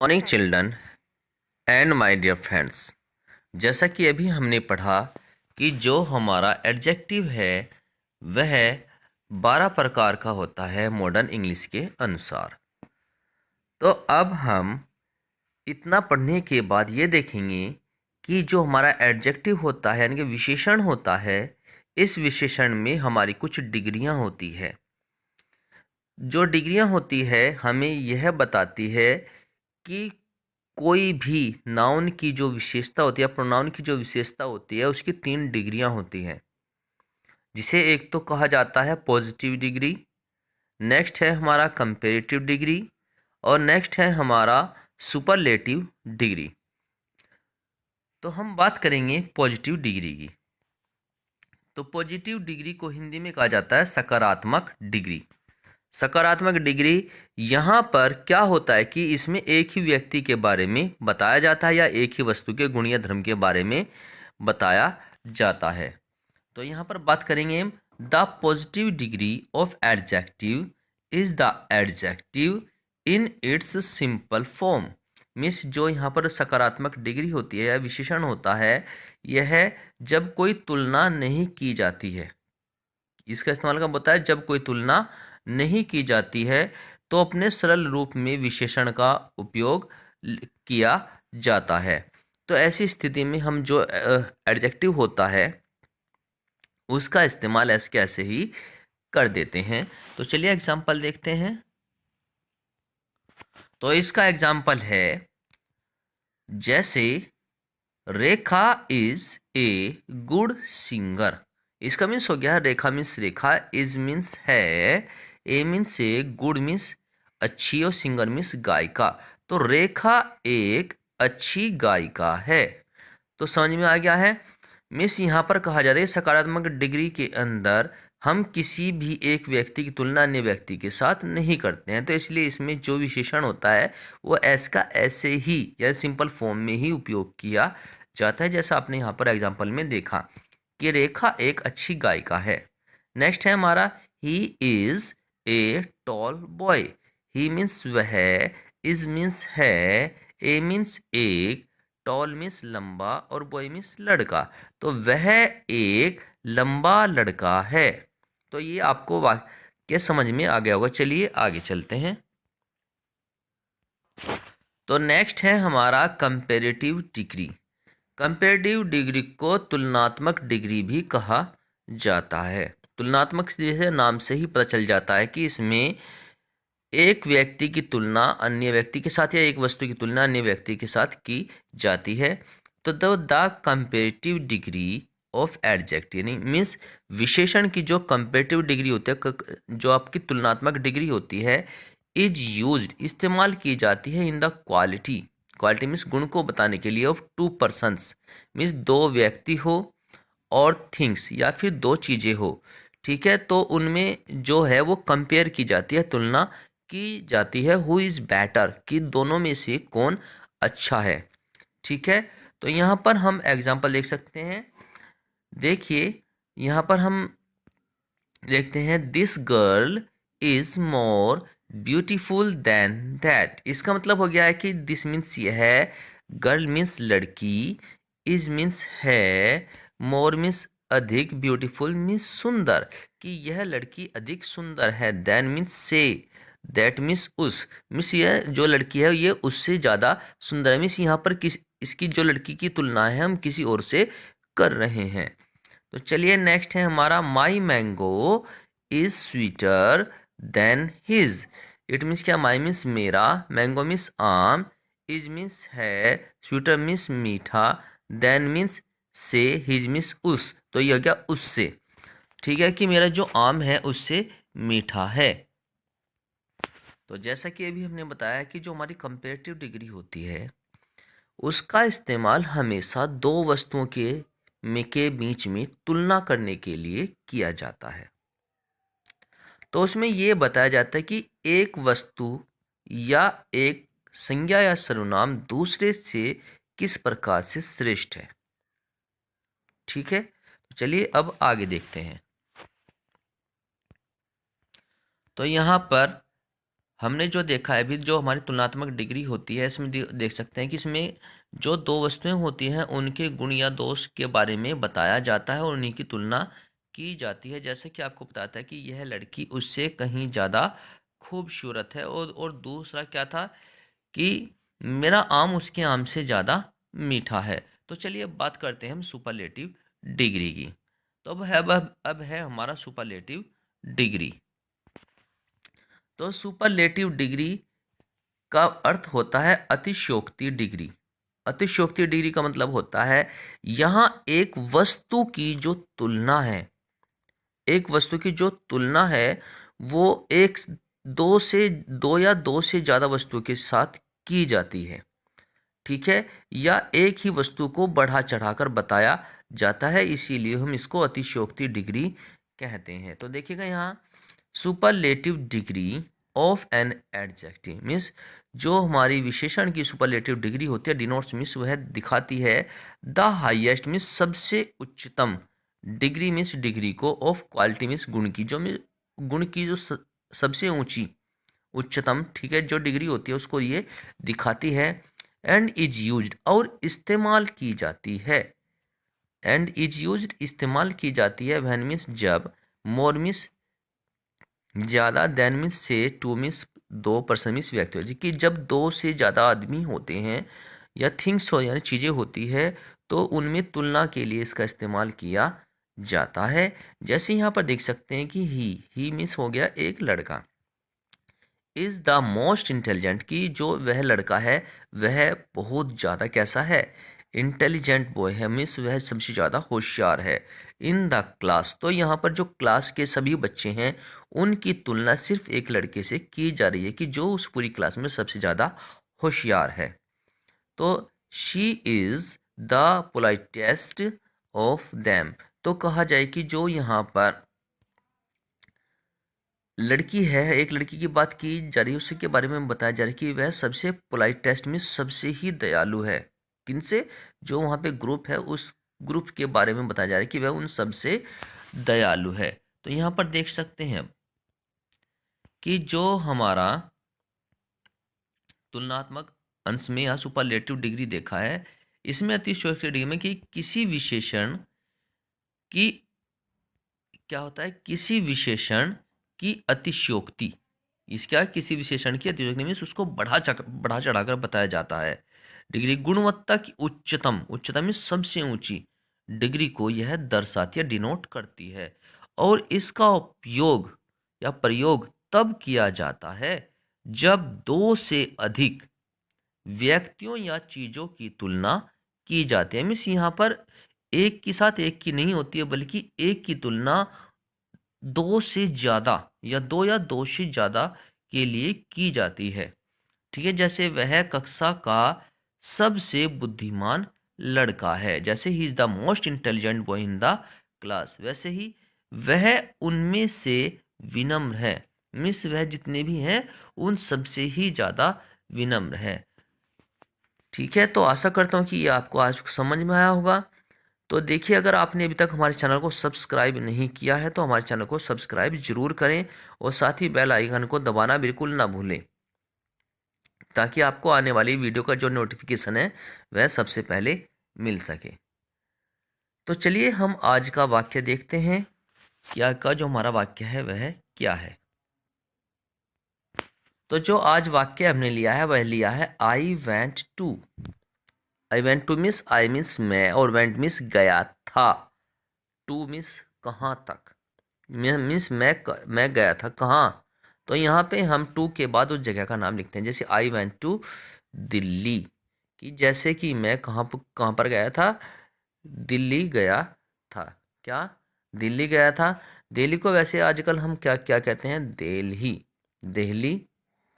Morning children and my dear friends. जैसा कि अभी हमने पढ़ा कि जो हमारा एडजेक्टिव है वह 12 प्रकार का होता है मॉडर्न इंग्लिश के अनुसार। तो अब हम इतना पढ़ने के बाद ये देखेंगे कि जो हमारा एडजेक्टिव होता है यानी कि विशेषण होता है, इस विशेषण में हमारी कुछ डिग्रियां होती है। जो डिग्रियां होती है हमें यह बताती है कि कोई भी नाउन की जो विशेषता होती है, प्रोनाउन की जो विशेषता होती है, उसकी 3 डिग्रियां होती हैं, जिसे एक तो कहा जाता है पॉजिटिव डिग्री, नेक्स्ट है हमारा कंपेरेटिव डिग्री और नेक्स्ट है हमारा सुपरलेटिव डिग्री। तो हम बात करेंगे पॉजिटिव डिग्री की। तो पॉजिटिव डिग्री को हिंदी में कहा जाता है सकारात्मक डिग्री। सकारात्मक डिग्री यहाँ पर क्या होता है कि इसमें एक ही व्यक्ति के बारे में बताया जाता है या एक ही वस्तु के गुण या धर्म के बारे में बताया जाता है। तो यहाँ पर बात करेंगे the positive degree of adjective is the adjective in its simple form. Means जो यहाँ पर सकारात्मक डिग्री होती है या विशेषण होता है, यह है जब कोई तुलना नहीं की जाती है। इसका इस्तेमाल कब होता है? जब कोई तुलना नहीं की जाती है तो अपने सरल रूप में विशेषण का उपयोग किया जाता है। तो ऐसी स्थिति में हम जो एडजेक्टिव होता है उसका इस्तेमाल ऐसे कैसे ही कर देते हैं। तो चलिए एग्जाम्पल देखते हैं। तो इसका एग्जाम्पल है जैसे रेखा इज ए गुड सिंगर। इसका मीन्स हो गया, रेखा मीन्स रेखा, इज मीन्स है, ए मीन्स ए, गुड मीन्स अच्छी और सिंगर मीन्स गायिका। तो रेखा एक अच्छी गायिका है। तो समझ में आ गया है। मिस यहाँ पर कहा जा रहा है सकारात्मक डिग्री के अंदर हम किसी भी एक व्यक्ति की तुलना अन्य व्यक्ति के साथ नहीं करते हैं, तो इसलिए इसमें जो विशेषण होता है वो एस का ऐसे ही या सिंपल फॉर्म में ही उपयोग किया जाता है, जैसा आपने यहाँ पर एग्जाम्पल में देखा कि रेखा एक अच्छी गायिका है। नेक्स्ट है हमारा he is a tall boy. He means वह, इज मीन्स है, ए मीन्स एक, टॉल मीन्स लंबा और बॉय मीन्स लड़का। तो वह एक लंबा लड़का है। तो ये आपको वाक्य समझ में आ गया होगा। चलिए आगे चलते हैं। तो नेक्स्ट है हमारा कंपेरेटिव डिग्री। कंपेरेटिव डिग्री को तुलनात्मक डिग्री भी कहा जाता है। तुलनात्मक जैसे नाम से ही पता चल जाता है कि इसमें एक व्यक्ति की तुलना अन्य व्यक्ति के साथ या एक वस्तु की तुलना अन्य व्यक्ति के साथ की जाती है। तो the comparative degree of adjective यानी मीन्स विशेषण की जो कंपेरेटिव डिग्री होती है, जो आपकी तुलनात्मक डिग्री होती है, इज यूज्ड इस्तेमाल की जाती है in the quality. Quality means गुण को बताने के लिए ऑफ टू पर्सन्स, मीन्स दो व्यक्ति हो और थिंग्स या फिर दो चीजें हो। ठीक है, तो उनमें जो है वो कंपेयर की जाती है, तुलना की जाती है, हु इज बेटर कि दोनों में से कौन अच्छा है। ठीक है, तो यहाँ पर हम एग्जाम्पल देख सकते हैं। देखिए यहाँ पर हम देखते हैं this girl is more beautiful then that. इसका मतलब हो गया है कि दिस मीन्स यह है, गर्ल मीन्स लड़की, इज मीन्स है, मोर मीन्स अधिक, ब्यूटीफुल मीन्स सुंदर, कि यह लड़की अधिक सुंदर है। देन मीन्स से, दैट मीन्स उस, मीन्स यह जो लड़की है ये उससे ज़्यादा सुंदर है। मीन्स यहाँ पर किस इसकी जो लड़की की तुलना है हम किसी और से कर रहे हैं। तो चलिए नेक्स्ट है हमारा my mango is sweeter than his. It means क्या? माई मीन्स मेरा, मैंगो मीन्स आम, इज मीन्स है, स्वीटर मीन्स मीठा, देन मीन्स से, हिज मीन्स उस। तो यह क्या? उससे। ठीक है, कि मेरा जो आम है उससे मीठा है। तो जैसा कि अभी हमने बताया कि जो हमारी कंपेरेटिव डिग्री होती है उसका इस्तेमाल हमेशा दो वस्तुओं के बीच में तुलना करने के लिए किया जाता है। तो उसमें यह बताया जाता है कि एक वस्तु या एक संज्ञा या सर्वनाम दूसरे से किस प्रकार से श्रेष्ठ है। ठीक है, तो चलिए अब आगे देखते हैं। तो यहाँ पर हमने जो देखा है अभी, जो हमारी तुलनात्मक डिग्री होती है, इसमें देख सकते हैं कि इसमें जो दो वस्तुएं होती हैं उनके गुण या दोष के बारे में बताया जाता है और उन्हीं की तुलना की जाती है। जैसे कि आपको बताता है कि यह लड़की उससे कहीं ज़्यादा खूबसूरत है, और दूसरा क्या था कि मेरा आम उसके आम से ज़्यादा मीठा है। तो चलिए अब बात करते हैं हम सुपरलेटिव डिग्री की। तो अब है हमारा सुपरलेटिव डिग्री। तो सुपरलेटिव डिग्री का अर्थ होता है अतिशयोक्ति डिग्री। अतिशयोक्ति डिग्री का मतलब होता है यहाँ एक वस्तु की जो तुलना है, एक वस्तु की जो तुलना है वो एक दो या दो से ज़्यादा वस्तुओं के साथ की जाती है, ठीक है, या एक ही वस्तु को बढ़ा चढ़ाकर बताया जाता है, इसीलिए हम इसको अतिशयोक्ति डिग्री कहते हैं। तो देखिएगा यहाँ superlative degree of an adjective means जो हमारी विशेषण की सुपरलेटिव डिग्री होती है डिनोट्स मीन्स वह दिखाती है द हाईएस्ट मीन्स सबसे उच्चतम, डिग्री मीन्स डिग्री को, ऑफ क्वालिटी मीन्स गुण की, गुण की जो सबसे ऊंची उच्चतम, ठीक है, जो डिग्री होती है उसको ये दिखाती है। एंड इज यूज्ड और इस्तेमाल की जाती है, एंड इज यूज्ड इस्तेमाल की जाती है व्हेन मीन्स जब, मोर मीन्स ज़्यादा, देन मीन्स से, टू मीन्स दो, पर्सन मीन्स व्यक्ति हो, कि जब दो से ज़्यादा आदमी होते हैं या थिंग्स हो यानी चीज़ें होती है तो उनमें तुलना के लिए इसका इस्तेमाल किया जाता है। जैसे यहाँ पर देख सकते हैं कि ही मीन्स हो गया एक लड़का, इज़ द मोस्ट इंटेलिजेंट की जो वह लड़का है वह बहुत ज़्यादा कैसा है, इंटेलिजेंट बॉय है, मीन्स वह सबसे ज़्यादा होशियार है। इन द क्लास, तो यहाँ पर जो क्लास के सभी बच्चे हैं उनकी तुलना सिर्फ एक लड़के से की जा रही है कि जो उस पूरी क्लास में सबसे ज़्यादा होशियार है। तो she is the politest of them, तो कहा जाए कि जो यहाँ पर लड़की है, एक लड़की की बात की जा रही है, उसी के बारे में बताया जा रहा है कि वह सबसे पोलाइटेस्ट में सबसे ही दयालु है। किनसे, जो वहाँ पे ग्रुप है उस ग्रुप के बारे में बताया जा रहा है कि वह उन सबसे दयालु है। तो यहाँ पर देख सकते हैं कि जो हमारा तुलनात्मक अंश में या सुपरलेटिव डिग्री देखा है, इसमें अतिशयोक्ति डिग्री में कि किसी विशेषण की क्या होता है, किसी विशेषण की अतिशयोक्ति, इसका किसी विशेषण की अतिशयोक्ति मीन्स उसको बढ़ा चढ़ाकर बताया जाता है। डिग्री गुणवत्ता की उच्चतम, उच्चतम मीन्स सबसे ऊंची डिग्री को यह दर्शाती है, डिनोट करती है, और इसका उपयोग या प्रयोग तब किया जाता है जब दो से अधिक व्यक्तियों या चीजों की तुलना की जाती है। मीन्स यहाँ पर एक के साथ एक की नहीं होती है बल्कि एक की तुलना दो से ज़्यादा या दो से ज़्यादा के लिए की जाती है, ठीक है। जैसे वह कक्षा का सबसे बुद्धिमान लड़का है, जैसे he is the most intelligent boy in the class, वैसे ही वह उनमें से विनम्र है, मीन्स वह जितने भी हैं उन सबसे ही ज़्यादा विनम्र है, ठीक है। तो आशा करता हूँ कि ये आपको आज समझ में आया होगा। तो देखिए, अगर आपने अभी तक हमारे चैनल को सब्सक्राइब नहीं किया है तो हमारे चैनल को सब्सक्राइब जरूर करें और साथ ही बेल आइकन को दबाना बिल्कुल ना भूलें, ताकि आपको आने वाली वीडियो का जो नोटिफिकेशन है वह सबसे पहले मिल सके। तो चलिए हम आज का वाक्य देखते हैं, क्या का जो हमारा वाक्य है वह क्या है। तो जो आज वाक्य हमने लिया है वह लिया है I went to. I went to means I means मैं और वेंट मीन्स गया था, टू मीन्स कहाँ तक, मीन्स मैं गया था कहाँ। तो यहाँ पे हम टू के बाद उस जगह का नाम लिखते हैं, जैसे आई वेंट टू दिल्ली, कि जैसे कि मैं कहाँ पर गया था, दिल्ली गया था, क्या दिल्ली गया था। दिल्ली को वैसे आजकल हम क्या क्या कहते हैं, दिल्ली, दिल्ली,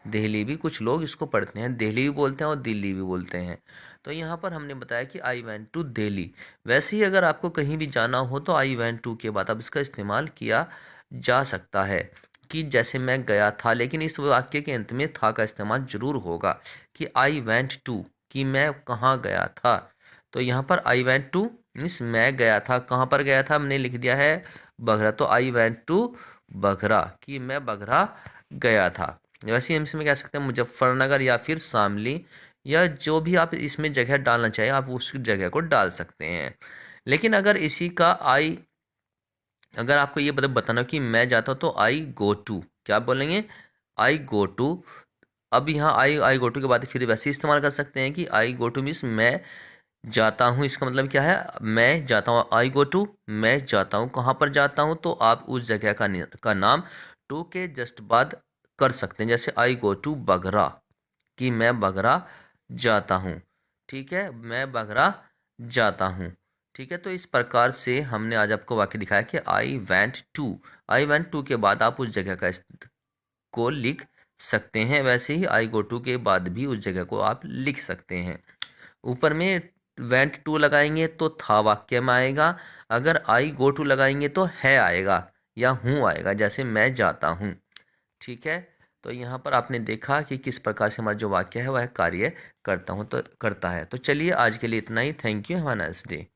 दिल्ली भी कुछ लोग इसको पढ़ते हैं, दिल्ली भी बोलते हैं और दिल्ली भी बोलते हैं। तो यहाँ पर हमने बताया कि आई वेंट टू दिल्ली। वैसे ही अगर आपको कहीं भी जाना हो तो आई वेंट टू के बाद अब इसका इस्तेमाल किया जा सकता है, कि जैसे मैं गया था, लेकिन इस वाक्य के अंत में था का इस्तेमाल जरूर होगा, कि आई वेंट टू, कि मैं कहाँ गया था। तो यहाँ पर आई वेंट टू मीन्स मैं गया था, कहाँ पर गया था हमने लिख दिया है बघरा, तो आई वेंट टू बघरा, कि मैं बघरा गया था। वैसे ही हम इसमें कह सकते हैं मुजफ्फरनगर या फिर शामली, या जो भी आप इसमें जगह डालना चाहें आप उस जगह को डाल सकते हैं। लेकिन अगर इसी का आई, अगर आपको ये बताना कि मैं जाता हूँ तो आई गो टू, क्या बोलेंगे, आई गो टू। अब यहाँ आई गो टू के बाद फिर वैसे ही इस्तेमाल कर सकते हैं कि आई गो टू मीन्स मैं जाता हूँ। इसका मतलब क्या है, मैं जाता हूँ, आई गो टू, मैं जाता हूँ। कहाँ पर जाता हूँ, तो आप उस जगह का नाम टू के जस्ट बाद कर सकते हैं। जैसे आई गो टू बगरा, कि मैं बगरा जाता हूँ। ठीक है, मैं बगरा जाता हूँ। ठीक है, तो इस प्रकार से हमने आज आपको वाक्य दिखाया कि आई वेंट टू के बाद आप उस जगह को लिख सकते हैं। वैसे ही आई गो टू के बाद भी उस जगह को आप लिख सकते हैं। ऊपर में वेंट टू लगाएंगे तो था वाक्य में आएगा, अगर आई गो टू लगाएंगे तो है आएगा या हूँ आएगा, जैसे मैं जाता हूँ। ठीक है, तो यहाँ पर आपने देखा कि किस प्रकार से हमारा जो वाक्य है वह कार्य करता है। तो चलिए आज के लिए इतना ही। Thank you, have a nice day.